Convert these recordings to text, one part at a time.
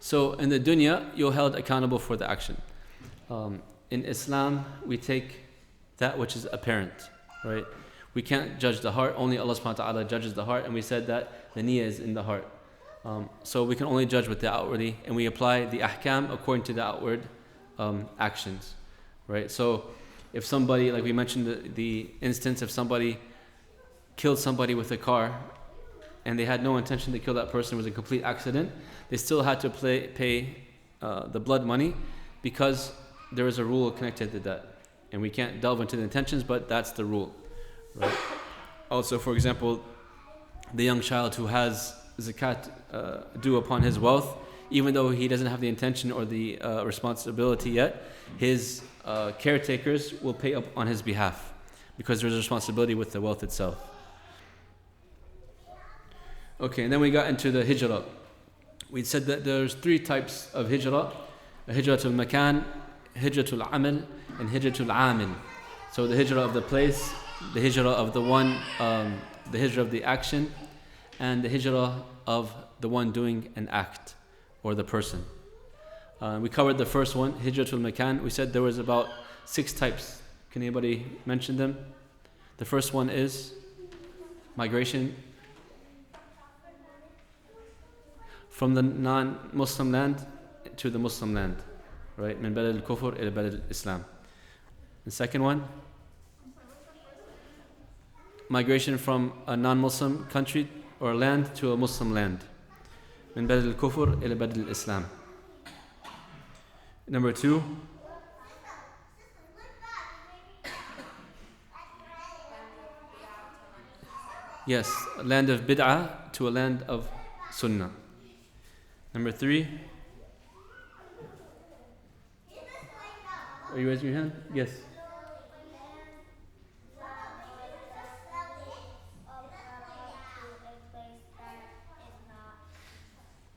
So in the dunya, you're held accountable for the action. In Islam, we take that which is apparent, right? We can't judge the heart. Only Allah subhanahu wa ta'ala judges the heart, and we said that the niyyah is in the heart. So we can only judge with the outwardly, and we apply the ahkam according to the outward actions, right? So if somebody, like we mentioned the instance, if somebody killed somebody with a car and they had no intention to kill that person, it was a complete accident, they still had to pay the blood money because there is a rule connected to that. And we can't delve into the intentions, but that's the rule, right? Also, for example, the young child who has zakat due upon his wealth, even though he doesn't have the intention or the responsibility yet, his caretakers will pay up on his behalf because there's a responsibility with the wealth itself. Okay, and then we got into the hijrah. We said that there's 3 types of hijrah: hijratul makan, hijratul amal, and hijratul amil. So the hijrah of the place, the hijrah of the one, the hijrah of the action, and the hijrah of the one doing an act or the person. We covered the first one, hijratul makan. We said there was about 6 types. Can anybody mention them? The first one is migration from the non-Muslim land to the Muslim land, right? من بلد الكفر إلى بلد الإسلام. The second one, migration from a non-Muslim country or land to a Muslim land. من بلد الكفر إلى بلد الإسلام. Number 2, yes, a land of bid'ah to a land of sunnah. Number 3, are you raising your hand? Yes.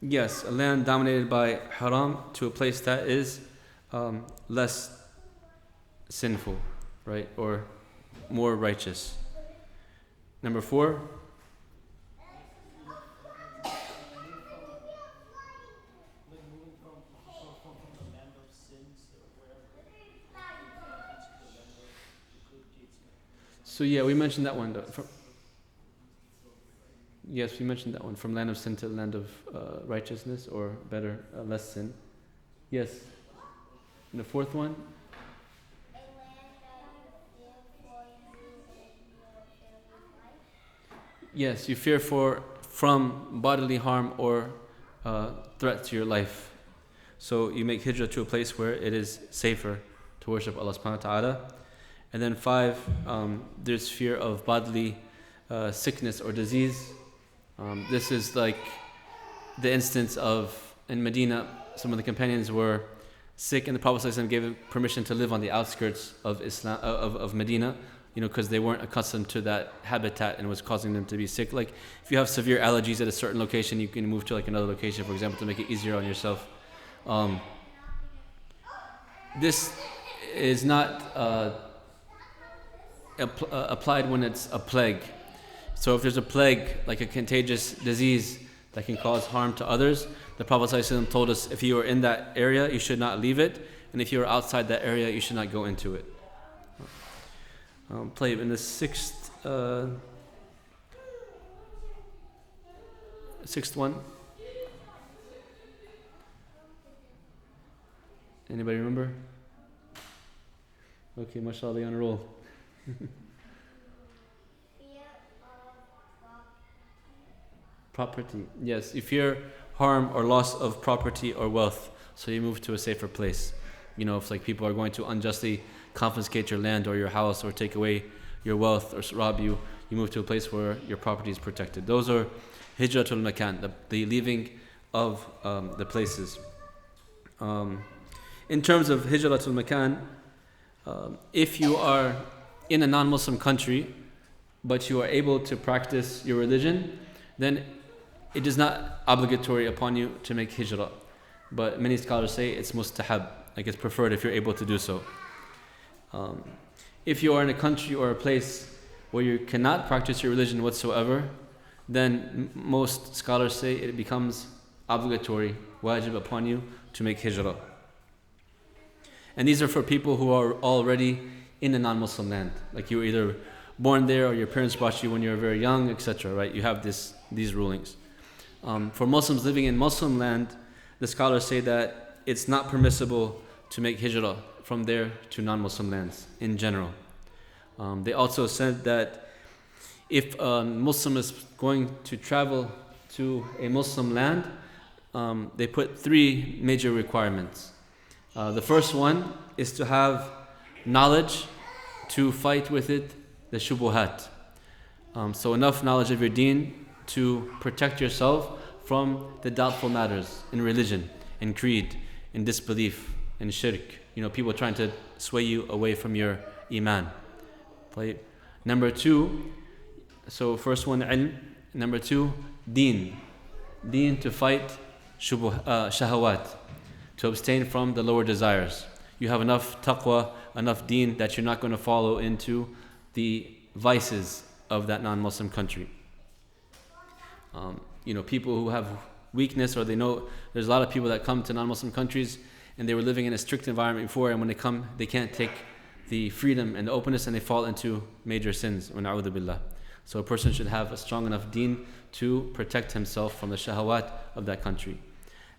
Yes, a land dominated by haram to a place that is less sinful, right, or more righteous. Number 4, so yeah, we mentioned that one. Yes, we mentioned that one, from land of sin to land of righteousness, or better, less sin. Yes. And the 4th one? Yes, you fear from bodily harm or threat to your life. So you make hijrah to a place where it is safer to worship Allah subhanahu wa ta'ala. And then 5, there's fear of bodily sickness or disease. This is like the instance of, in Medina, some of the companions were sick, and the Prophet ﷺ gave permission to live on the outskirts of Islam, of Medina, because they weren't accustomed to that habitat and was causing them to be sick. Like if you have severe allergies at a certain location, you can move to like another location, for example, to make it easier on yourself. This is not applied when it's a plague. So if there's a plague, like a contagious disease that can cause harm to others, the Prophet ﷺ told us if you are in that area, you should not leave it, and if you are outside that area, you should not go into it. Play in the 6th one. Anybody remember? Okay, mashallah, you're on a roll. Property. Yes, you fear harm or loss of property or wealth, so you move to a safer place. If like people are going to unjustly confiscate your land or your house or take away your wealth or rob you, you move to a place where your property is protected. Those are hijratul makan, the leaving of the places. In terms of hijratul makan, if you are in a non-Muslim country but you are able to practice your religion, then it is not obligatory upon you to make hijrah. But many scholars say it's mustahab, like it's preferred if you're able to do so. If you are in a country or a place where you cannot practice your religion whatsoever, then most scholars say it becomes obligatory, wajib upon you to make hijrah. And these are for people who are already in a non-Muslim land. Like you were either born there or your parents brought you when you were very young, etc. Right? You have these rulings. For Muslims living in Muslim land, the scholars say that it's not permissible to make hijrah from there to non-Muslim lands in general. They also said that if a Muslim is going to travel to a Muslim land, they put 3 major requirements. The first one is to have knowledge to fight with it, the shubuhat. So enough knowledge of your deen to protect yourself from the doubtful matters in religion, in creed, in disbelief, in shirk. People trying to sway you away from your iman. Right? Number 2, so first one ilm. Number 2, deen. Deen to fight shahawat, to abstain from the lower desires. You have enough taqwa, enough deen that you're not going to follow into the vices of that non-Muslim country. People who have weakness, or they know there's a lot of people that come to non-Muslim countries and they were living in a strict environment before, and when they come, they can't take the freedom and the openness, and they fall into major sins. Na'udhu billah. So a person should have a strong enough deen to protect himself from the shahawat of that country.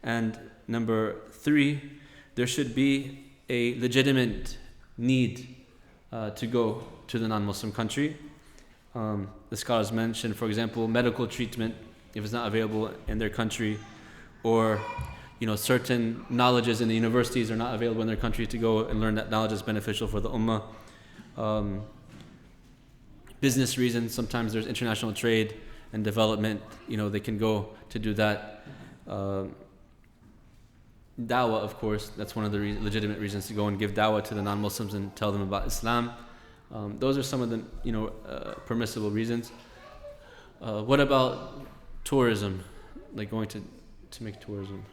And number 3, there should be a legitimate need to go to the non-Muslim country. The scholars mention, for example, medical treatment, if it's not available in their country, or certain knowledges in the universities are not available in their country to go and learn that knowledge is beneficial for the ummah. Business reasons, sometimes there's international trade and development, they can go to do that. Dawah, of course, that's one of the legitimate reasons to go and give dawah to the non-Muslims and tell them about Islam. Those are some of the permissible reasons. What about tourism, like going to make tourism?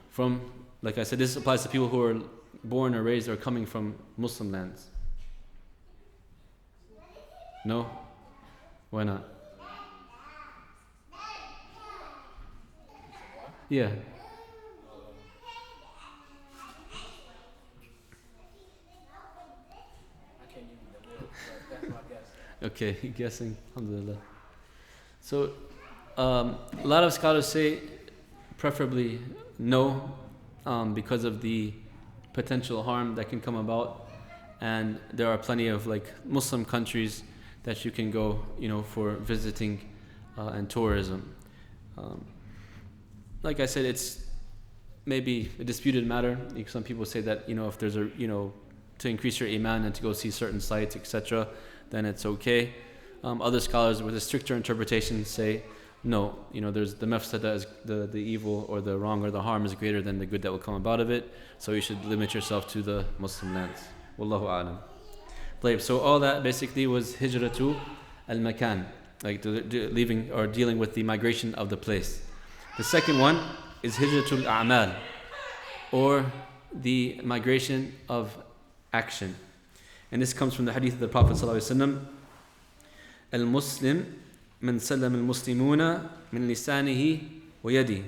Like I said, this applies to people who are born or raised or coming from Muslim lands. No? Why not? Yeah. Okay, guessing. Alhamdulillah. So, a lot of scholars say preferably no, because of the potential harm that can come about, and there are plenty of Muslim countries that you can go, for visiting and tourism. Like I said, it's maybe a disputed matter. Some people say that if there's to increase your iman and to go see certain sites, etc., then it's okay. Other scholars with a stricter interpretation say no. There's the mafsada, is the evil or the wrong or the harm is greater than the good that will come about of it. So you should limit yourself to the Muslim lands. Wallahu a'lam. So all that basically was hijratu al-makan, leaving or dealing with the migration of the place. The second one is hijratu al-a'mal, or the migration of action. And this comes from the hadith of the Prophet ﷺ. Al-Muslim man sallam al-muslimuna min lisanihi wa yadihi,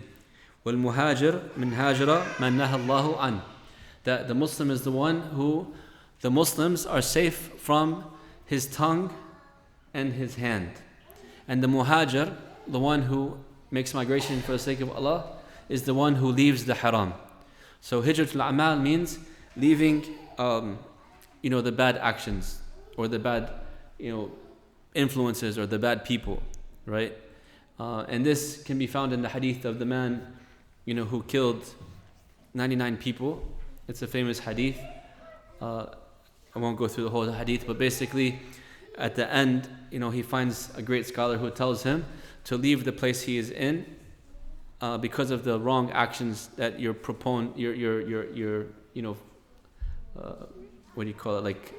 wal-muhajir min hajra man naha Allahu an. That the Muslim is the one who the Muslims are safe from his tongue and his hand. And the muhajir, the one who makes migration for the sake of Allah, is the one who leaves the haram. So hijratul a'mal means leaving the bad actions or the bad influences or the bad people, right? And this can be found in the hadith of the man who killed 99 people. It's a famous hadith. I won't go through the whole hadith, but basically at the end, he finds a great scholar who tells him to leave the place he is in because of the wrong actions that you're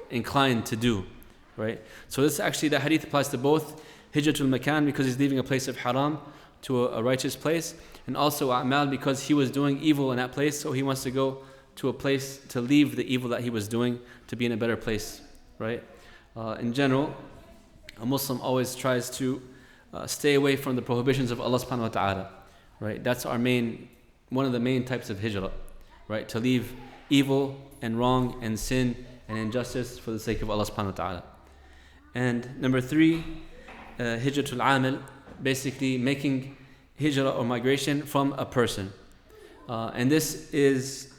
inclined to do, right? So this actually, the hadith applies to both hijratul makan, because he's leaving a place of haram to a righteous place, and also a'mal, because he was doing evil in that place, so he wants to go to a place to leave the evil that he was doing to be in a better place, right? In general, a Muslim always tries to stay away from the prohibitions of Allah subhanahu wa ta'ala, right? That's one one of the main types of hijrah, right? To leave evil and wrong and sin and injustice for the sake of Allah subhanahu wa ta'ala. And number 3, hijratul amil, basically making hijrah or migration from a person. And this is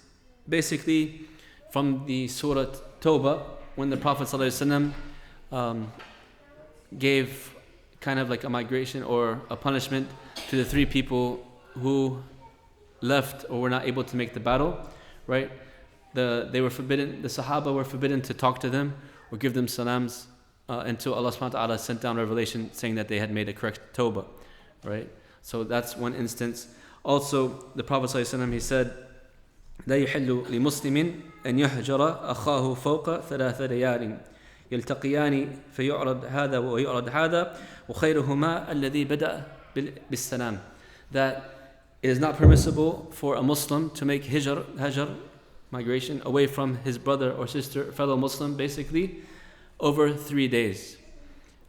basically from the Surah Tawbah, when the Prophet ﷺ gave kind of like a migration or a punishment to the 3 people who left or were not able to make the battle, right? They were forbidden, the Sahaba were forbidden to talk to them or give them salams until Allah subhanahu wa ta'ala sent down revelation saying that they had made a correct tawbah, right? So that's one instance. Also, the Prophet ﷺ, he said, لا يحل لمسلم أن يهجر أخاه فوق 3 ليال يلتقيان فيعرض هذا ويعرض هذا وخيرهما الذي بدأ بالسلام. That it is not permissible for a Muslim to make hajr, migration, away from his brother or sister, fellow Muslim, basically, over 3 days.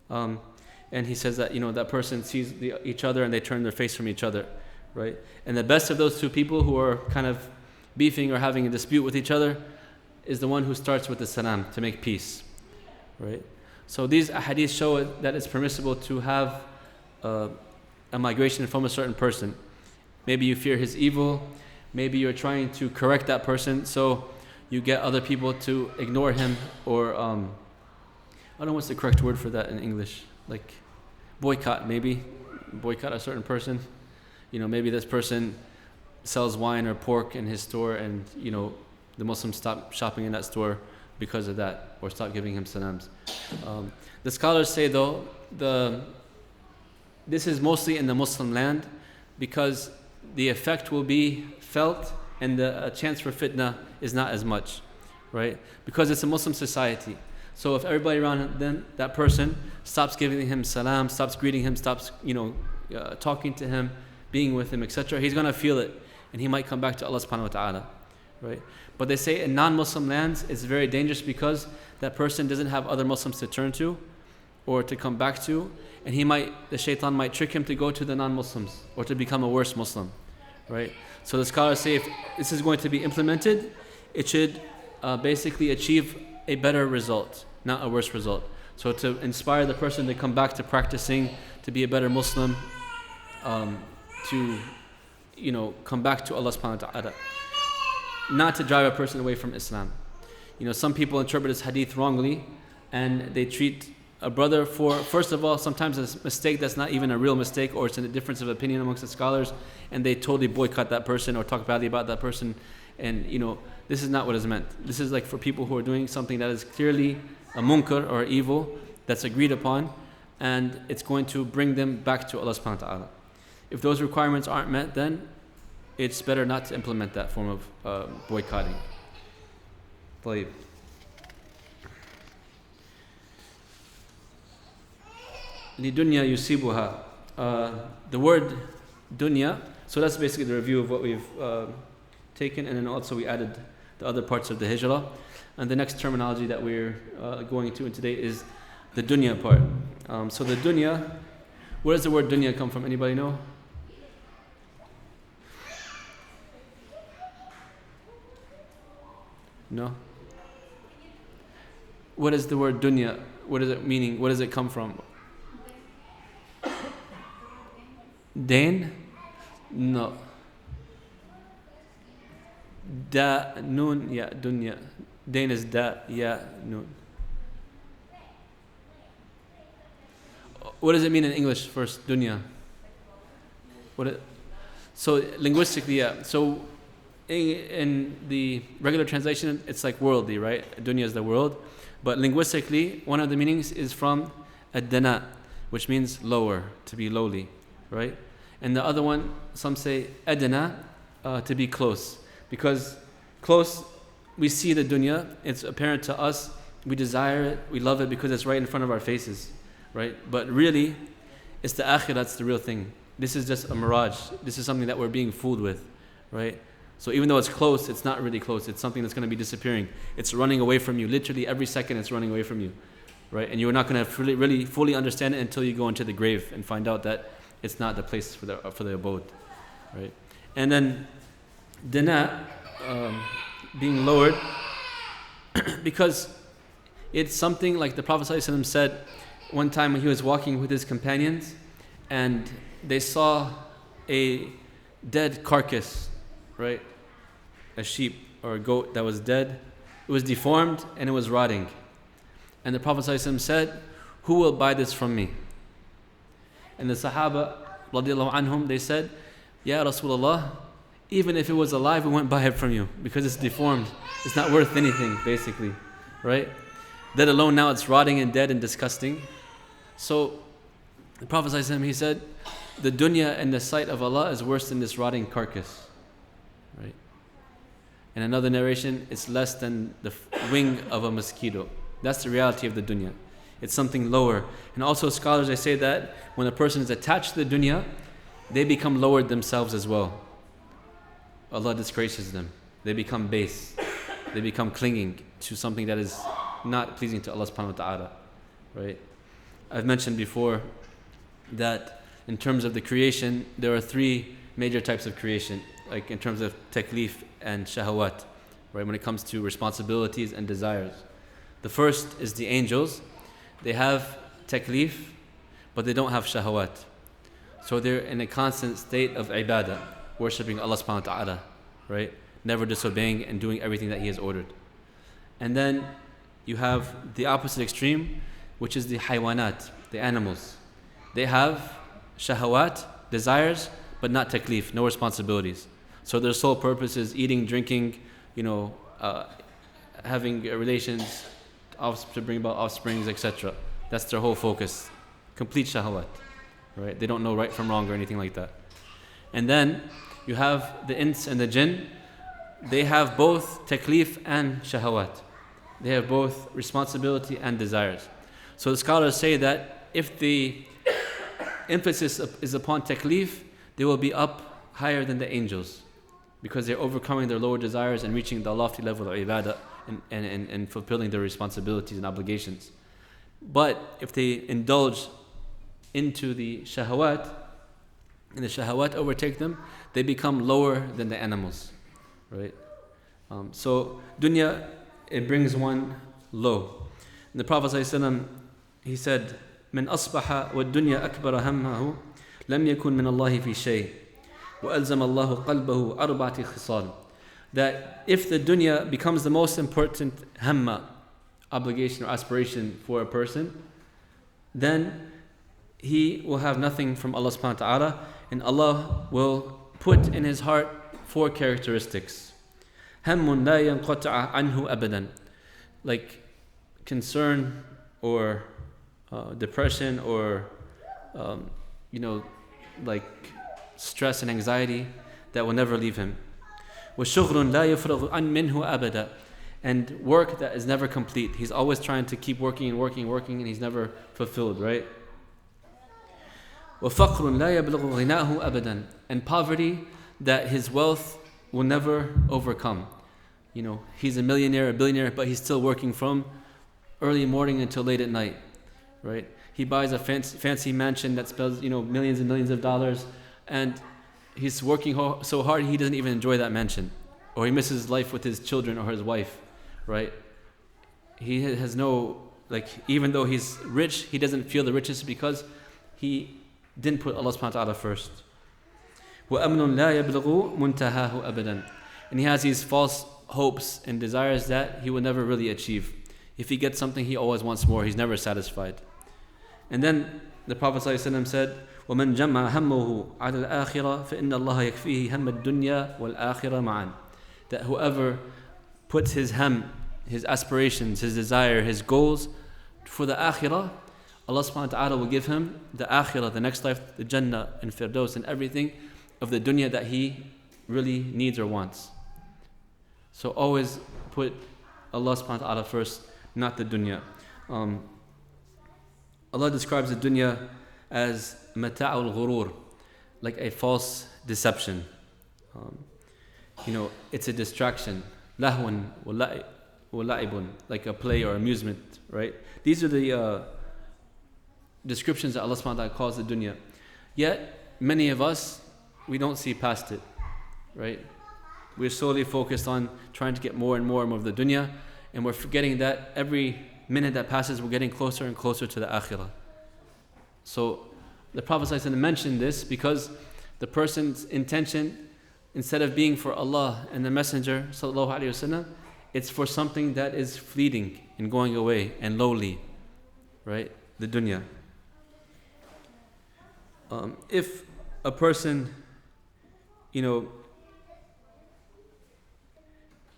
And he says that, that person sees each other and they turn their face from each other, right? And the best of those 2 people who are kind of beefing or having a dispute with each other is the one who starts with the salam, to make peace, right? So these ahadith show that it's permissible to have a migration from a certain person. Maybe you fear his evil, maybe you're trying to correct that person, so you get other people to ignore him, or I don't know what's the correct word for that in English, like boycott, maybe boycott a certain person. Maybe this person sells wine or pork in his store, and the Muslims stop shopping in that store because of that, or stop giving him salams. The scholars say though, this is mostly in the Muslim land, because the effect will be felt and the chance for fitna is not as much, right? Because it's a Muslim society. So if everybody around them, that person stops giving him salam, stops greeting him, stops talking to him, being with him, etc., he's going to feel it, and he might come back to Allah subhanahu wa ta'ala, right? But they say in non-Muslim lands it's very dangerous, because that person doesn't have other Muslims to turn to or to come back to, and the shaitan might trick him to go to the non-Muslims or to become a worse Muslim, right? So the scholars say if this is going to be implemented, it should basically achieve a better result, not a worse result. So to inspire the person to come back to practicing, to be a better Muslim, to come back to Allah subhanahu wa ta'ala, not to drive a person away from Islam. Some people interpret this hadith wrongly, and they treat a brother for, first of all, sometimes a mistake that's not even a real mistake, or it's a difference of opinion amongst the scholars, and they totally boycott that person or talk badly about that person. And this is not what is meant. This is like for people who are doing something that is clearly a munkar or evil that's agreed upon, and it's going to bring them back to Allah subhanahu wa ta'ala. If those requirements aren't met, then it's better not to implement that form of boycotting. طيب. لِدُنْيَا يُصِيبُهَا. The word dunya, so that's basically the review of what we've taken, and then also we added the other parts of the hijrah. And the next terminology that we're going to today is the dunya part. So the dunya, where does the word dunya come from? Anybody know? No? What is the word dunya? What is it meaning? What does it come from? Dain? No. Da, noon, ya, dunya. Dain is da, ya, noon. What does it mean in English first, dunya? So linguistically, yeah. So in the regular translation, it's like worldly, right? Dunya is the world. But linguistically, one of the meanings is from ad-dana, which means lower, to be lowly, right? And the other one, some say adana, to be close. Because close, we see the dunya, it's apparent to us, we desire it, we love it because it's right in front of our faces, right? But really, it's the akhirah that's the real thing. This is just a mirage. This is something that we're being fooled with, right? So even though it's close, it's not really close. It's something that's going to be disappearing. It's running away from you. Literally every second it's running away from you, right? And you're not going to really fully understand it until you go into the grave and find out that it's not the place for the abode, right? And then Dana, being lowered, because it's something like the Prophet ﷺ said one time when he was walking with his companions and they saw a dead carcass, right? A sheep or a goat that was dead. It was deformed and it was rotting. And the Prophet ﷺ said, "Who will buy this from me?" And the Sahaba, radiallahu anhum, they said, "Ya Rasulullah, even if it was alive, we wouldn't buy it from you because it's deformed. It's not worth anything, basically, right? Let alone now it's rotting and dead and disgusting." So the Prophet ﷺ, he said, the dunya in the sight of Allah is worse than this rotting carcass, right? In another narration, it's less than the wing of a mosquito. That's the reality of the dunya. It's something lower. And also scholars, they say that when a person is attached to the dunya, they become lowered themselves as well. Allah disgraces them. They become base. They become clinging to something that is not pleasing to Allah subhanahu wa ta'ala, right? I've mentioned before that in terms of the creation, there are three major types of creation, like in terms of taklif and shahawat, right? When it comes to responsibilities and desires. The first is the angels. They have taklif, but they don't have shahawat. So they're in a constant state of ibadah, worshipping Allah subhanahu wa ta'ala, right? Never disobeying and doing everything that He has ordered. And then you have the opposite extreme, which is the haywanat, the animals. They have shahawat, desires, but not taklif, no responsibilities. So their sole purpose is eating, drinking, having relations, to bring about offsprings, etc. That's their whole focus. Complete shahawat, right? They don't know right from wrong or anything like that. And then you have the ins and the jinn. They have both taklif and shahawat. They have both responsibility and desires. So the scholars say that if the emphasis is upon taklif, they will be up higher than the angels because they're overcoming their lower desires and reaching the lofty level of ibadah and fulfilling their responsibilities and obligations. But if they indulge into the shahawat, and the shahawat overtake them, they become lower than the animals, right? So dunya, it brings one low. And the Prophet ﷺ, he said, "من أصبح والدنيا أكبر همه لم يكن من الله في شيء وألزم الله قلبه أربعة خصال." That if the dunya becomes the most important hamma, obligation or aspiration for a person, then he will have nothing from Allah subhanahu wa ta'ala, and Allah will put in his heart 4 characteristics. هم لا ينقطع عنه أبدا, like concern or depression or like stress and anxiety that will never leave him. وشغل لا يفرغ عن منه أبدا, and work that is never complete. He's always trying to keep working and working and working, and he's never fulfilled, right? وفقر لا يبلغ غناه أبدا, and poverty that his wealth will never overcome. He's a millionaire, a billionaire, but he's still working from early morning until late at night, right? He buys a fancy mansion that spends millions and millions of dollars, and he's working so hard he doesn't even enjoy that mansion, or he misses life with his children or his wife, right? He has even though he's rich, he doesn't feel the richness because he didn't put Allah subhanahu wa ta'ala first. وَأَمْنٌ لَا يَبْلُغُ مُنْتَهَاهُ أَبَدًا, and he has these false hopes and desires that he will never really achieve. If he gets something, he always wants more. He's never satisfied. And then the Prophet ﷺ said, وَمَنْ جَمَّعَ هَمُّهُ عَلَى الْآخِرَةِ فَإِنَّ اللَّهَ يَكْفِيهِ هَمَّ الدُّنْيَا وَالْآخِرَةِ مَعًا. That whoever puts his his aspirations, his desire, his goals for the akhirah, Allah subhanahu wa ta'ala will give him the akhirah, the next life, the Jannah and Firdaus and everything of the dunya that he really needs or wants. So always put Allah subhanahu wa ta'ala first, not the dunya. Allah describes the dunya as mata'ul ghurur, like a false deception. It's a distraction. Lahwan wa la'ibun, like a play or amusement, right? These are the descriptions that Allah subhanahu wa ta'ala calls the dunya. Yet, many of us, we don't see past it, right? we're solely focused on trying to get more and more of the dunya, and we're forgetting that every minute that passes, we're getting closer and closer to the akhirah. So the Prophet ﷺ mentioned this because the person's intention, instead of being for Allah and the Messenger ﷺ, it's for something that is fleeting and going away and lowly, right? The dunya. If a person,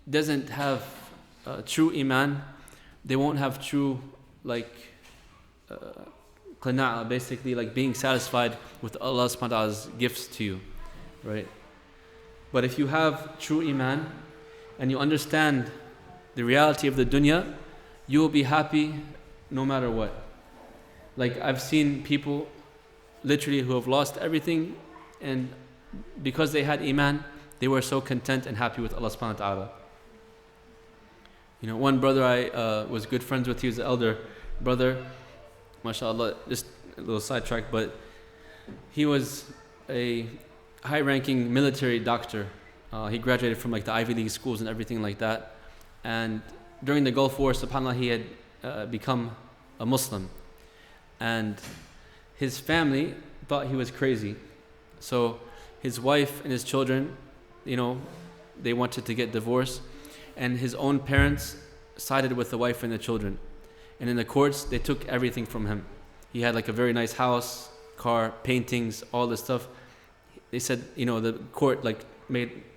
doesn't have true iman, they won't have true qana'ah, basically like being satisfied with Allah subhanahu wa ta'ala's gifts to you, right? But if you have true iman and you understand the reality of the dunya, you will be happy no matter what. Like I've seen people literally who have lost everything, and because they had iman, they were so content and happy with Allah subhanahu wa ta'ala. One brother I was good friends with, he was the elder brother, mashallah, just a little sidetrack, but he was a high-ranking military doctor. He graduated from the Ivy League schools and everything like that. And during the Gulf War, subhanAllah, he had become a Muslim. And his family thought he was crazy. So his wife and his children, they wanted to get divorced. And his own parents sided with the wife and the children. And in the courts, they took everything from him. He had a very nice house, car, paintings, all this stuff. They said, the court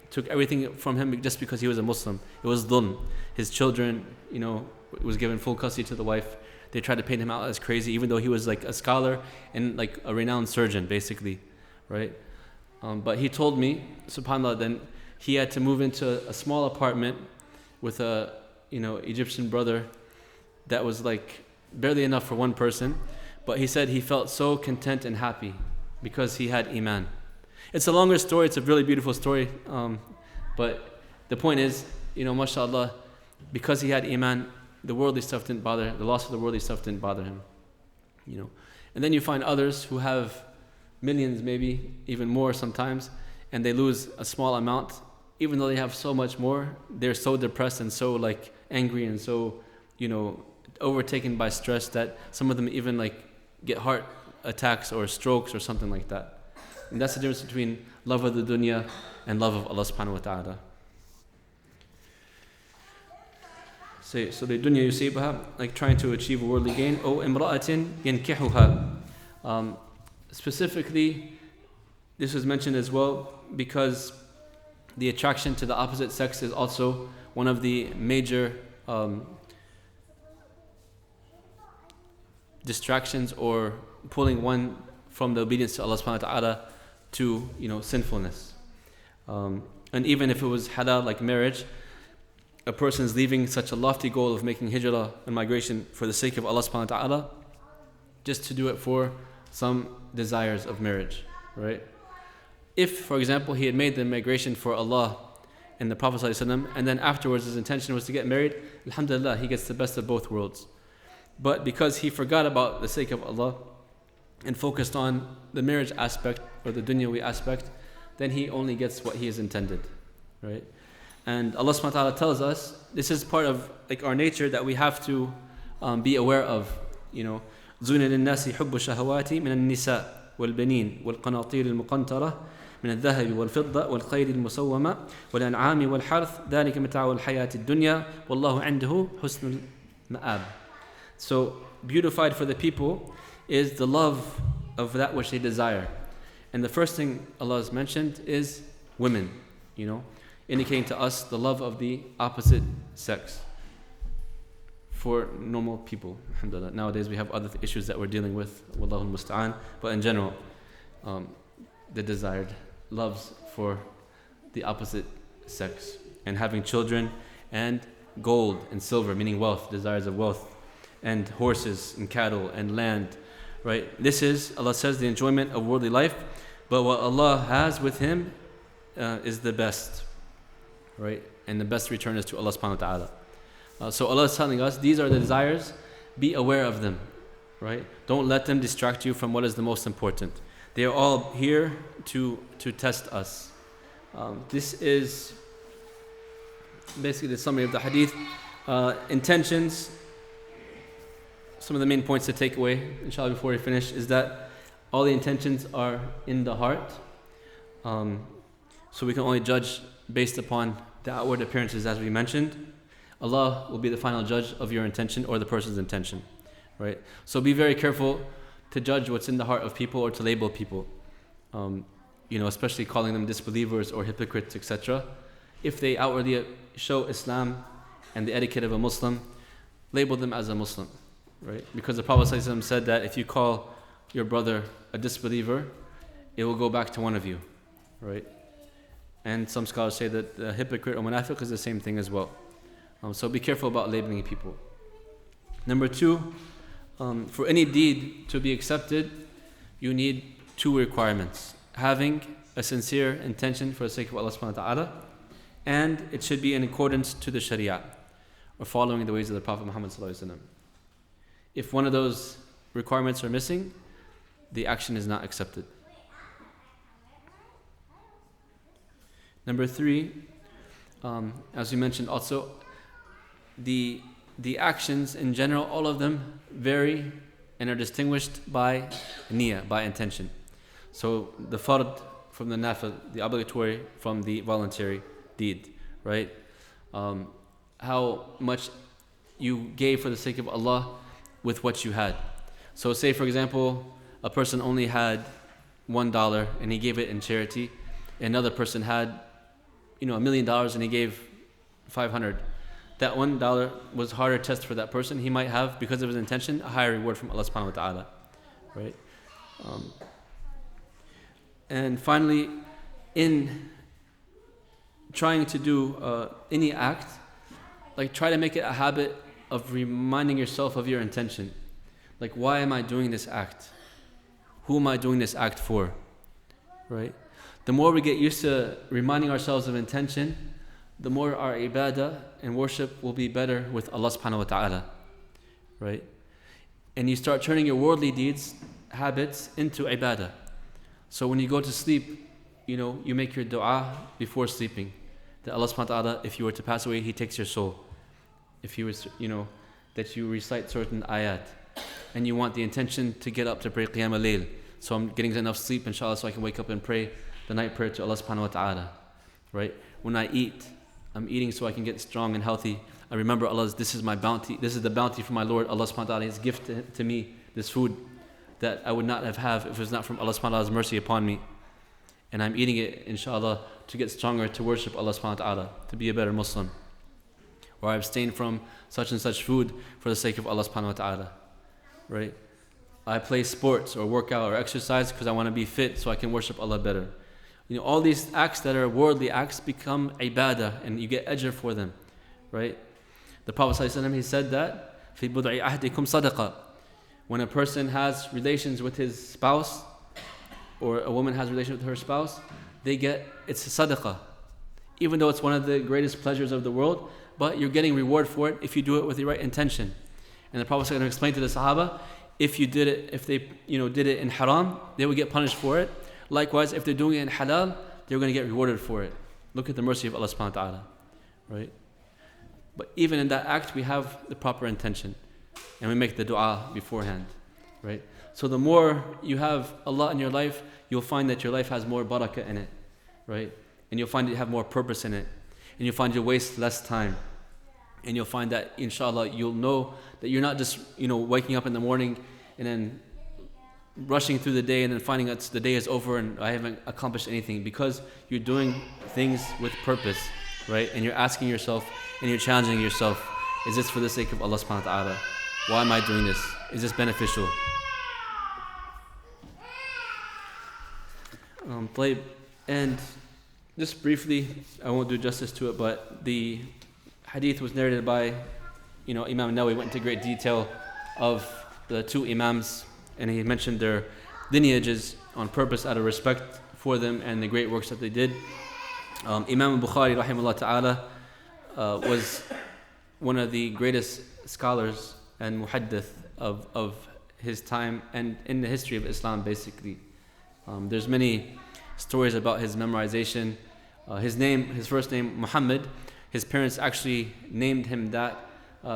took everything from him just because he was a Muslim. It was dhulm. His children, was given full custody to the wife. They tried to paint him out as crazy, even though he was a scholar and a renowned surgeon, basically, right? But he told me, subhanAllah, then he had to move into a small apartment with a Egyptian brother that was barely enough for one person, but he said he felt so content and happy because he had iman. It's a longer story, it's a really beautiful story, but the point is, mashallah, because he had iman, the worldly stuff didn't bother, the loss of the worldly stuff didn't bother him. And then you find others who have millions, maybe even more sometimes, and they lose a small amount. Even though they have so much more, they're so depressed and so angry and so, overtaken by stress that some of them even get heart attacks or strokes or something like that. And that's the difference between love of the dunya and love of Allah subhanahu wa ta'ala. So the dunya yusibaha, trying to achieve a worldly gain. O imra'atin yankihuha. Specifically, this was mentioned as well because the attraction to the opposite sex is also one of the major distractions or pulling one from the obedience to Allah subhanahu wa ta'ala to sinfulness. And even if it was halal like marriage, a person is leaving such a lofty goal of making hijrah and migration for the sake of Allah subhanahu wa ta'ala just to do it for some desires of marriage, right? If, for example, he had made the migration for Allah and the Prophet ﷺ, and then afterwards his intention was to get married, alhamdulillah, he gets the best of both worlds. But because he forgot about the sake of Allah and focused on the marriage aspect or the dunyawi aspect, then he only gets what he has intended, right? And Allah subhanahu wa ta'ala tells us, this is part of our nature that we have to be aware of, زُينَ لِلنَّاسِ حُبُّ الشَّهَوَاتِ مِنَ النِّسَاءِ وَالْبَنِينَ وَالْقَنَاطِيرِ الْمُقَنْطَرَةِ من الذهب والفضة والخيل المسومة والأنعام والحرث ذلك متاع الحياة الدنيا والله عنده حسن المآب. So beautified for the people is the love of that which they desire. And the first thing Allah has mentioned is women, indicating to us the love of the opposite sex for normal people. Alhamdulillah. Nowadays we have other issues that we're dealing with, wallahu musta'an, but in general, the desired loves for the opposite sex, and having children, and gold and silver, meaning wealth, desires of wealth, and horses and cattle and land, right? This is, Allah says, the enjoyment of worldly life, but what Allah has with him is the best, right? And the best return is to Allah subhanahu wa ta'ala. So Allah is telling us, these are the desires, be aware of them, right? Don't let them distract you from what is the most important. They are all here to test us. This is basically the summary of the hadith. Intentions, some of the main points to take away, inshallah, before we finish, is that all the intentions are in the heart. So we can only judge based upon the outward appearances, as we mentioned. Allah will be the final judge of your intention or the person's intention, right? So be very careful to judge what's in the heart of people or to label people, especially calling them disbelievers or hypocrites, etc. If they outwardly show Islam and the etiquette of a Muslim, label them as a Muslim, right? Because the Prophet ﷺ said that if you call your brother a disbeliever, it will go back to one of you, right? And some scholars say that the hypocrite or munafiq is the same thing as well. So be careful about labeling people. Number two, for any deed to be accepted, you need two requirements. Having a sincere intention for the sake of Allah subhanahu wa ta'ala, and it should be in accordance to the Sharia, or following the ways of the Prophet Muhammad sallallahu alaihi wasallam. If one of those requirements are missing, the action is not accepted. Number three, as we mentioned also, the actions in general, all of them vary and are distinguished by niyyah, by intention. So the fard from the nafil, the obligatory from the voluntary deed, right? How much you gave for the sake of Allah with what you had. So say for example, a person only had $1 and he gave it in charity. Another person had $1 million and he gave 500. That $1 was harder test for that person. He might have, because of his intention, a higher reward from Allah subhanahu wa ta'ala, right? And finally, in trying to do any act, like try to make it a habit of reminding yourself of your intention. Like, why am I doing this act? Who am I doing this act for? Right? The more we get used to reminding ourselves of intention, the more our ibadah and worship will be better with Allah subhanahu wa ta'ala, right? And you start turning your worldly deeds, habits, into ibadah. So when you go to sleep, you make your dua before sleeping. That Allah subhanahu wa ta'ala, if you were to pass away, He takes your soul. If you was, that you recite certain ayat. And you want the intention to get up to pray Qiyam al-Layl. So I'm getting enough sleep, inshallah, so I can wake up and pray the night prayer to Allah subhanahu wa ta'ala, right? When I eat, I'm eating so I can get strong and healthy. I remember this is my bounty. This is the bounty from my Lord, Allah subhanahu wa ta'ala, His gift to me, this food that I would not have if it was not from Allah subhanahu wa ta'ala's mercy upon me. And I'm eating it, inshallah, to get stronger, to worship Allah subhanahu wa ta'ala, to be a better Muslim. Or I abstain from such and such food for the sake of Allah subhanahu wa ta'ala, right? I play sports or work out or exercise because I want to be fit so I can worship Allah better. All these acts that are worldly acts become ibadah and you get ajr for them, right? The Prophet ﷺ, he said that في بضع أحدكم صدقة. When a person has relations with his spouse, or a woman has relations with her spouse, it's a sadaqah. Even though it's one of the greatest pleasures of the world, but you're getting reward for it if you do it with the right intention. And the Prophet ﷺ explained to the Sahaba, if they did it in haram, they would get punished for it. Likewise, if they're doing it in halal, they're going to get rewarded for it. Look at the mercy of Allah subhanahu wa ta'ala, right? But even in that act, we have the proper intention. And we make the dua beforehand, right? So the more you have Allah in your life, you'll find that your life has more barakah in it, right? And you'll find you have more purpose in it. And you'll find you waste less time. And you'll find that, inshallah, you'll know that you're not just, waking up in the morning and then rushing through the day and then finding that the day is over and I haven't accomplished anything, because you're doing things with purpose, right? And you're asking yourself and you're challenging yourself, is this for the sake of Allah subhanahu wa ta'ala? Why am I doing this? Is this beneficial? And just briefly, I won't do justice to it, but the hadith was narrated by, Imam Nawawi went into great detail of the two Imams, and he mentioned their lineages on purpose out of respect for them and the great works that they did. Imam Bukhari rahimahullah ta'ala was one of the greatest scholars and muhaddith of his time and in the history of Islam basically. There's many stories about his memorization. His first name Muhammad, his parents actually named him that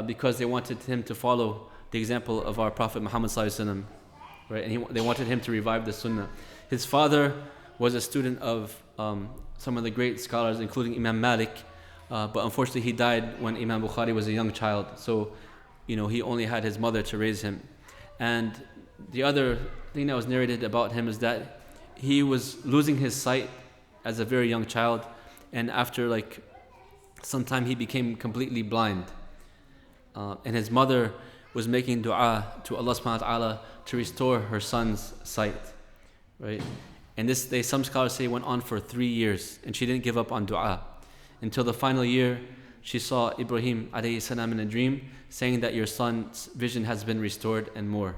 because they wanted him to follow the example of our Prophet Muhammad ﷺ, right? And they wanted him to revive the Sunnah. His father was a student of some of the great scholars, including Imam Malik, but unfortunately he died when Imam Bukhari was a young child. So, he only had his mother to raise him. And the other thing that was narrated about him is that he was losing his sight as a very young child, and after some time he became completely blind. And his mother was making dua to Allah subhanahu wa ta'ala to restore her son's sight, right? And some scholars say went on for 3 years, and she didn't give up on dua until the final year. She saw Ibrahim alayhi salam in a dream saying that your son's vision has been restored and more.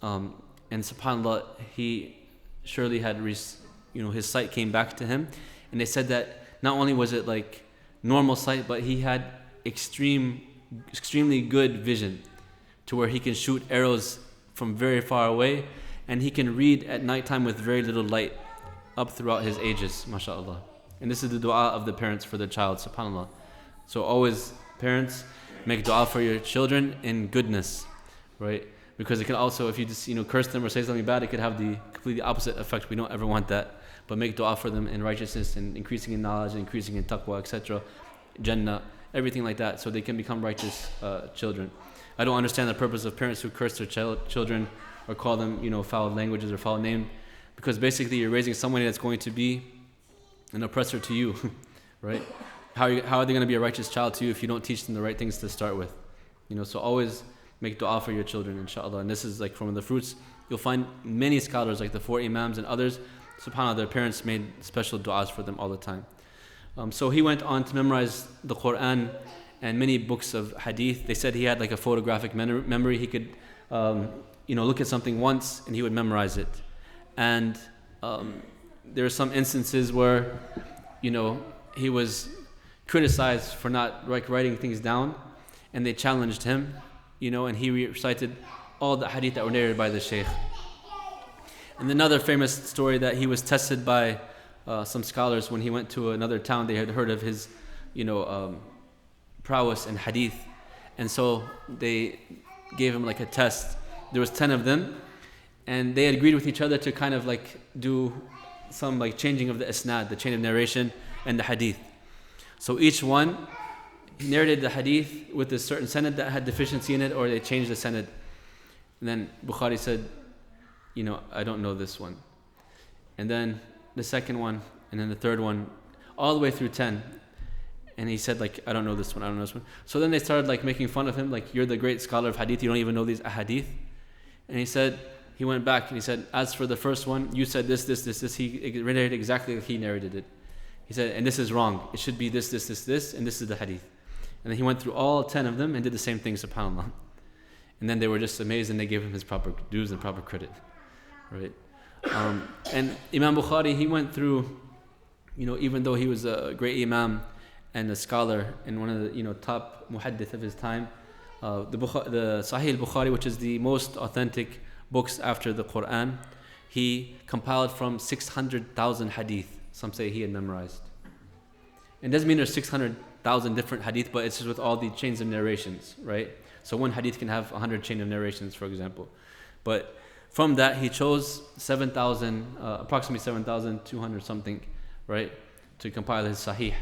And subhanAllah, he surely had his sight came back to him. And they said that not only was it like normal sight, but he had extremely good vision to where he can shoot arrows from very far away, and he can read at nighttime with very little light up throughout his ages, mashallah. And this is the dua of the parents for the child, subhanAllah. So always, parents, make dua for your children in goodness, right? Because it can also, if you just curse them or say something bad, it could have the completely opposite effect. We don't ever want that. But make dua for them in righteousness and increasing in knowledge, and increasing in taqwa, etc., Jannah, everything like that, so they can become righteous children. I don't understand the purpose of parents who curse their children or call them foul languages or foul name, because basically you're raising somebody that's going to be an oppressor to you, right? How are they going to be a righteous child to you if you don't teach them the right things to start with? So always make dua for your children, inshallah. And this is from the fruits. You'll find many scholars like the 4 Imams and others, subhanAllah, their parents made special du'as for them all the time. So he went on to memorize the Qur'an and many books of hadith. They said he had a photographic memory. He could look at something once and he would memorize it. And there are some instances where he was criticized for not writing things down, and they challenged him, and he recited all the hadith that were narrated by the shaykh. And another famous story, that he was tested by some scholars when he went to another town. They had heard of his prowess in hadith, and so they gave him a test. There was 10 of them, and they had agreed with each other to kind of do some changing of the isnad, the chain of narration, and the hadith. So each one narrated the hadith with a certain sanad that had deficiency in it, or they changed the sanad. And then Bukhari said, I don't know this one. And then the second one, and then the third one, all the way through 10. And he said I don't know this one, I don't know this one. So then they started making fun of him, you're the great scholar of hadith, you don't even know these ahadith. And he went back and he said, as for the first one, you said this. He narrated exactly like he narrated it. He said, and this is wrong. It should be this, and this is the hadith. And then he went through all 10 of them and did the same thing, subhanAllah. And then they were just amazed, and they gave him his proper dues and proper credit, right? And Imam Bukhari, he went through, even though he was a great Imam and a scholar and one of the top muhaddith of his time, the Sahih al-Bukhari, which is the most authentic books after the Qur'an, he compiled from 600,000 hadith. Some say he had memorized. It doesn't mean there's 600,000 different hadith, but it's just with all the chains of narrations, right? So one hadith can have 100 chain of narrations, for example. But from that, he chose approximately 7,200 something, right, to compile his Sahih.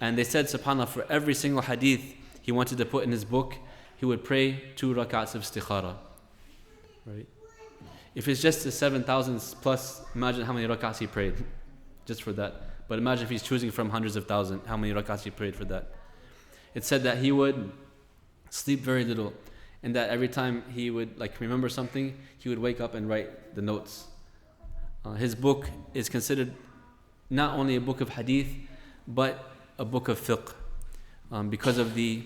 And they said, subhanAllah, for every single hadith he wanted to put in his book, he would pray 2 rak'ats of istikhara, right? If it's just the 7,000 plus, imagine how many rak'ats he prayed just for that. But imagine if he's choosing from hundreds of thousands, how many rak'ats he prayed for that. It said that he would sleep very little, and that every time he would remember something, he would wake up and write the notes. His book is considered not only a book of hadith, but a book of fiqh, because of the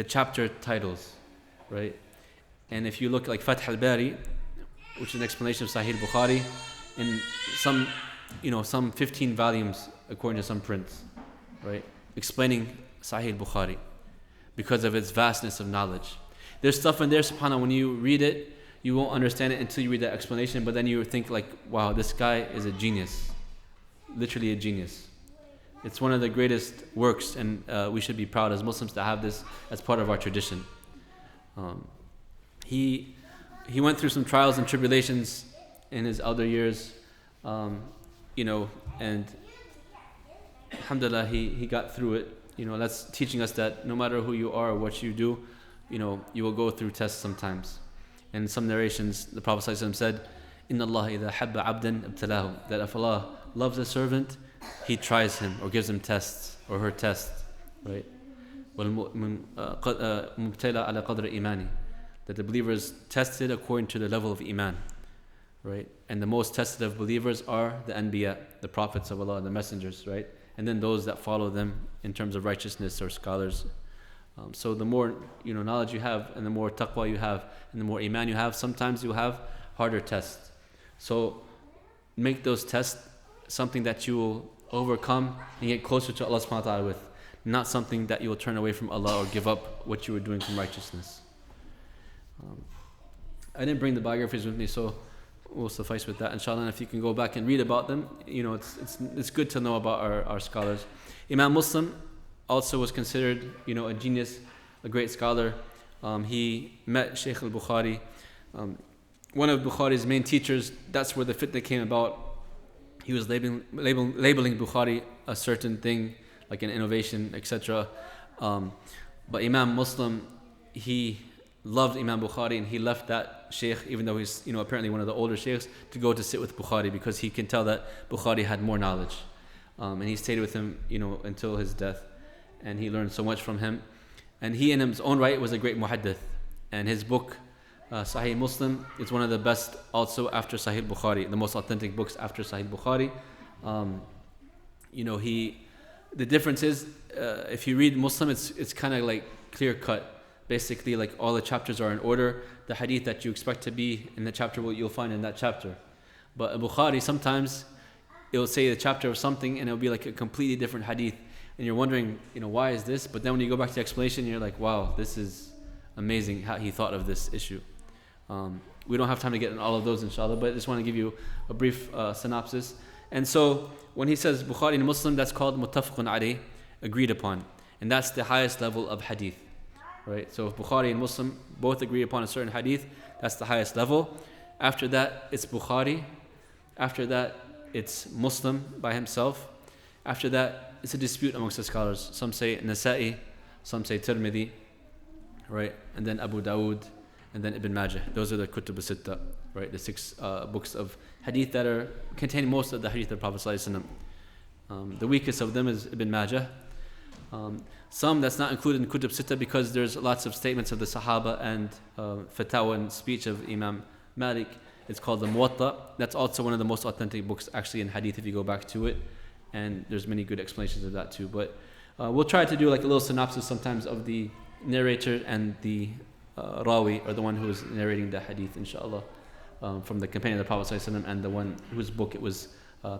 chapter titles, right? And if you look Fath al-Bari, which is an explanation of Sahih al-Bukhari, in some 15 volumes according to some prints, right, explaining Sahih al-Bukhari because of its vastness of knowledge. There's stuff in there, subhanAllah, when you read it, you won't understand it until you read that explanation, but then you think wow, this guy is a genius, literally a genius. It's one of the greatest works, and we should be proud as Muslims to have this as part of our tradition. He went through some trials and tribulations in his elder years, and alhamdulillah, he got through it. That's teaching us that no matter who you are or what you do, you will go through tests sometimes. And in some narrations, the Prophet ﷺ said, "Inna Allah idha habba abdan ibtalahu," that if Allah loves a servant, He tries him or gives him tests or her tests, right? مُبْتَلَى عَلَى قَدْرِ إِيمَانِ, that the believer is tested according to the level of iman, right? And the most tested of believers are the anbiya, the prophets of Allah, the messengers, right? And then those that follow them in terms of righteousness or scholars. So the more knowledge you have, and the more taqwa you have, and the more iman you have, sometimes you have harder tests. So make those tests something that you will overcome and get closer to Allah subhanahu wa ta'ala with, not something that you will turn away from Allah or give up what you were doing from righteousness. I didn't bring the biographies with me, so we'll suffice with that, inshallah. And if you can go back and read about them, it's good to know about our scholars. Imam Muslim also was considered, a genius, a great scholar. He met Shaykh al-Bukhari. One of Bukhari's main teachers, that's where the fitna came about. He was labeling Bukhari a certain thing, like an innovation, etc. But Imam Muslim, he loved Imam Bukhari, and he left that Shaykh, even though he's apparently one of the older Shaykhs, to go to sit with Bukhari, because he can tell that Bukhari had more knowledge. And he stayed with him until his death, and he learned so much from him. And he in his own right was a great muhaddith, and his book Sahih Muslim is one of the best also after Sahih Bukhari, the most authentic books after Sahih Bukhari. The difference is, if you read Muslim, it's kind of like clear cut. Basically, like all the chapters are in order. The hadith that you expect to be in the chapter, what you'll find in that chapter. But Bukhari, sometimes it will say the chapter of something, and it'll be like a completely different hadith, and you're wondering, why is this? But then when you go back to the explanation, you're like, wow, this is amazing how he thought of this issue. We don't have time to get in all of those, inshallah, but I just want to give you a brief synopsis. And so when he says Bukhari and Muslim, that's called muttafaqun alayh, agreed upon, and that's the highest level of hadith, right? So if Bukhari and Muslim both agree upon a certain hadith, that's the highest level. After that, it's Bukhari. After that, it's Muslim by himself. After that, it's a dispute amongst the scholars. Some say Nasa'i, some say Tirmidhi, right? And then Abu Dawood, and then Ibn Majah. Those are the Kutub al-Sitta, right? The 6 books of hadith that contain most of the hadith of the Prophet ﷺ. The weakest of them is Ibn Majah. Some that's not included in Kutub Sitta because there's lots of statements of the Sahaba and fatwa and speech of Imam Malik. It's called the Muwatta. That's also one of the most authentic books actually in hadith if you go back to it. And there's many good explanations of that too. But we'll try to do like a little synopsis sometimes of the narrator and the Rawi, or the one who is narrating the hadith, inshallah, from the companion of the Prophet ﷺ and the one whose book it was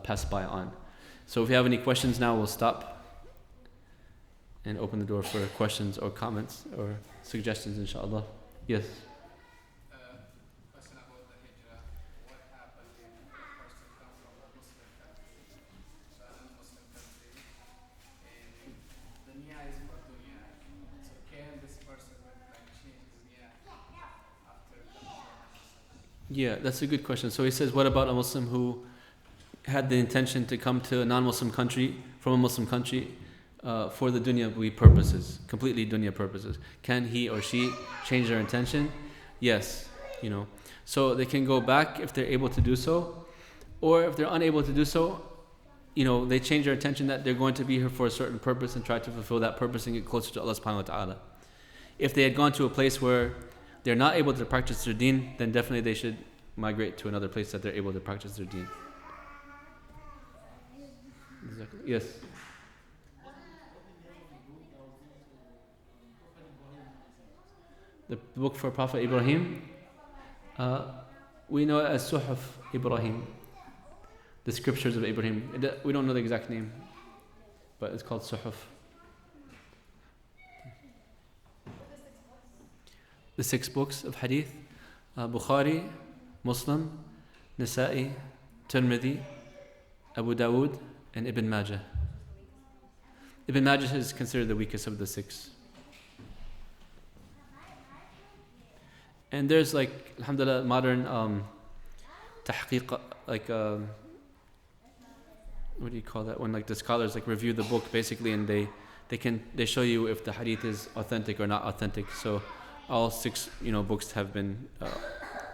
passed by on. So if you have any questions now, we'll stop and open the door for questions or comments or suggestions, inshallah. Yes? Question about the hijrah. What happened if a person comes from a Muslim country to a non-Muslim country, and the niyyah is for dunya? So can this person change his niyyah after coming from? Yeah, that's a good question. So he says, what about a Muslim who had the intention to come to a non-Muslim country, from a Muslim country, for the dunya purposes, completely dunya purposes? Can he or she change their intention? Yes, So they can go back if they're able to do so, or if they're unable to do so, they change their intention that they're going to be here for a certain purpose and try to fulfill that purpose and get closer to Allah subhanahu wa ta'ala. If they had gone to a place where they're not able to practice their deen, then definitely they should migrate to another place that they're able to practice their deen. Exactly. Yes? The book for Prophet Ibrahim, we know it as Suhuf Ibrahim, the scriptures of Ibrahim. We don't know the exact name, but it's called Suhuf. The 6 books of hadith, Bukhari, Muslim, Nasa'i, Tirmidhi, Abu Dawood, and Ibn Majah. Ibn Majah is considered the weakest of the 6. And there's like, alhamdulillah, modern tahqiq, like what do you call that, when like the scholars like review the book basically, and they show you if the hadith is authentic or not authentic. So all 6 books have been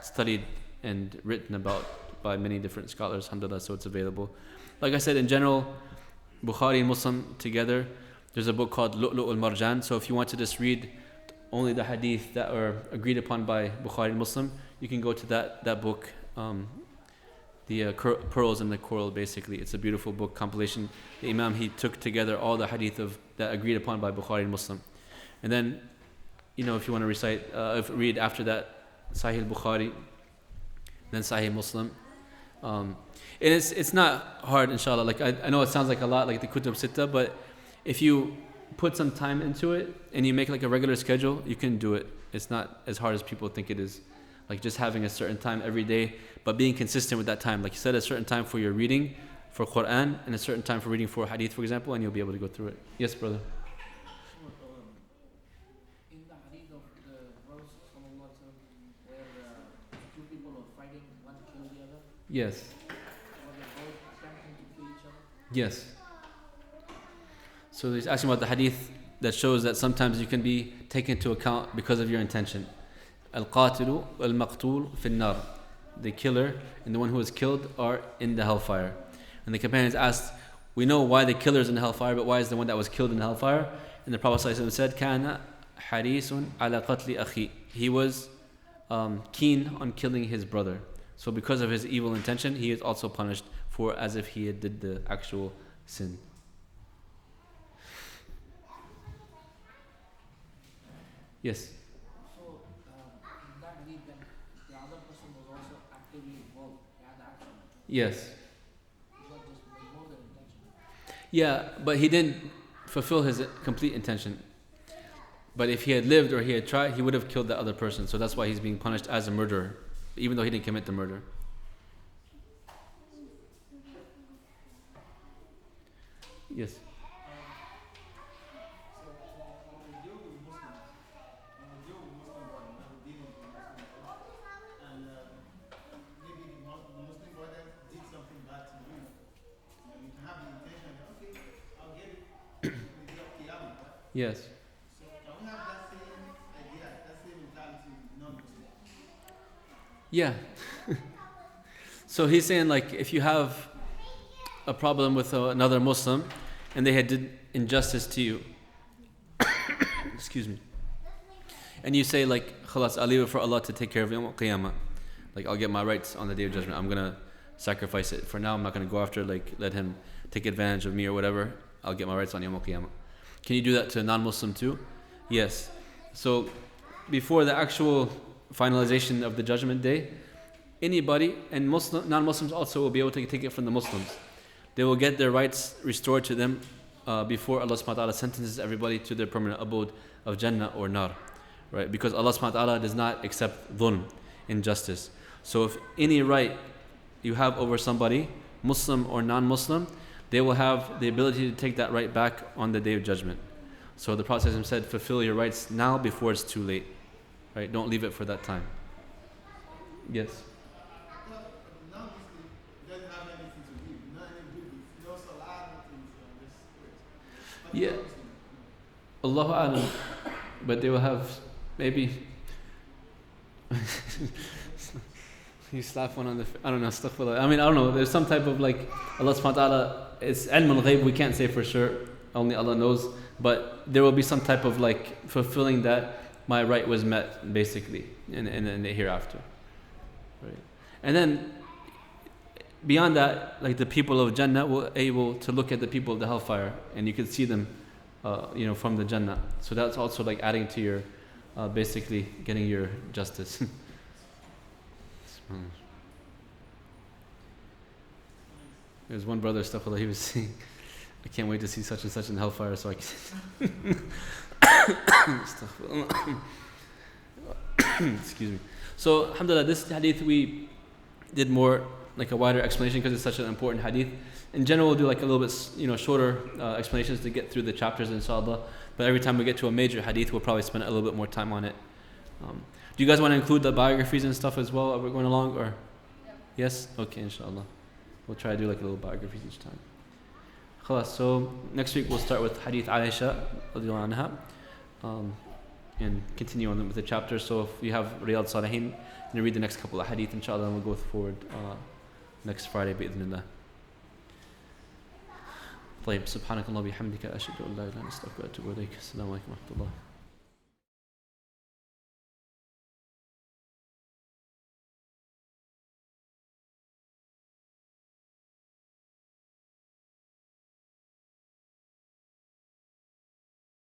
studied and written about by many different scholars, alhamdulillah, so it's available. Like I said, in general, Bukhari and Muslim together, there's a book called Lu'lu' al-Marjan. So if you want to just read only the hadith that are agreed upon by Bukhari and Muslim, you can go to that book, the Pearls and the Coral, basically. It's a beautiful book compilation. The Imam, he took together all the hadith that agreed upon by Bukhari and Muslim. And then, if you want to read after that, Sahih Bukhari, then Sahih Muslim. And it's not hard, inshallah. Like I know it sounds like a lot, like the Kutub Sitta, but if you put some time into it and you make like a regular schedule, you can do it. It's not as hard as people think it is. Like just having a certain time every day, but being consistent with that time. Like you set a certain time for your reading for Qur'an and a certain time for reading for hadith, for example, and you'll be able to go through it. Yes, brother. In the hadith of the verse where 2 people are fighting, one killed the other. Yes. Or they're both attempting to kill each other. Yes. So he's asking about the hadith that shows that sometimes you can be taken into account because of your intention. Al-qatilu al-maqtul fi an-nar. The killer and the one who was killed are in the hellfire. And the companions asked, we know why the killer is in the hellfire, but why is the one that was killed in the hellfire? And the Prophet ﷺ said, كَانَ حَرِيسٌ عَلَى قَتْلِ أَخِي. He was keen on killing his brother. So because of his evil intention, he is also punished for as if he did the actual sin. Yes. So in that hadith, then the other person was also actively involved. He had action. Yes. He was just more than intentional. Yeah, but he didn't fulfill his complete intention. But if he had lived or he had tried, he would have killed the other person. So that's why he's being punished as a murderer, even though he didn't commit the murder. Yes. Yes. So can we have that same idea, that same mentality with non-Muslims? Yeah. So he's saying like if you have a problem with another Muslim and they had did injustice to you, excuse me, and you say like, khalas, I'll leave it for Allah to take care of Yawm al-Qiyamah. Like I'll get my rights on the Day of Judgment. I'm going to sacrifice it. For now, I'm not going to go after, like let him take advantage of me or whatever. I'll get my rights on Yawm al-Qiyamah. Can you do that to a non-Muslim too? Yes. So before the actual finalization of the judgment day, anybody, and non-Muslims also will be able to take it from the Muslims. They will get their rights restored to them before Allah subhanahu wa ta'ala sentences everybody to their permanent abode of Jannah or Nar. Right? Because Allah subhanahu wa ta'ala does not accept dhulm, injustice. So if any right you have over somebody, Muslim or non-Muslim, they will have the ability to take that right back on the Day of Judgment. So the Prophet said, fulfill your rights now before it's too late. Right? Don't leave it for that time. Yes. Well, non-Muslim doesn't have anything to give, not any good deeds, no salah, nothing, so just Yeah. Allahu A'lam. But they will have maybe you slap one on the I don't know, astaghfirullah. I mean, I don't know, there's some type of like Allah subhanahu wa ta'ala, it's ilm al-ghayb, we can't say for sure, only Allah knows, but there will be some type of like fulfilling that my right was met basically in the hereafter. Right. And then beyond that, like the people of Jannah were able to look at the people of the hellfire and you could see them from the Jannah. So that's also like adding to your basically getting your justice. There's one brother, astaghfirullah, he was saying, I can't wait to see such and such in hellfire so I can excuse me. So alhamdulillah, this hadith we did more like a wider explanation because it's such an important hadith. In general, we'll do like a little bit, shorter explanations to get through the chapters, inshallah. But every time we get to a major hadith, we'll probably spend a little bit more time on it. Do you guys want to include the biographies and stuff as well? Are we going along, or? Yep. Yes? Okay, inshallah. We'll try to do like a little biographies each time. Khalas, so next week we'll start with Hadith Aisha radiyallahu anha, and continue on with the chapter. So if you have Riyad-us-Saliheen, you read the next couple of hadith, inshallah, and we'll go forward next Friday, bi'idhnillah. طيب سبحانك اللهم وبحمدك أشهد أن لا إله إلا أنت أستغفرك وأتوب إليك. السلام عليكم ورحمة الله.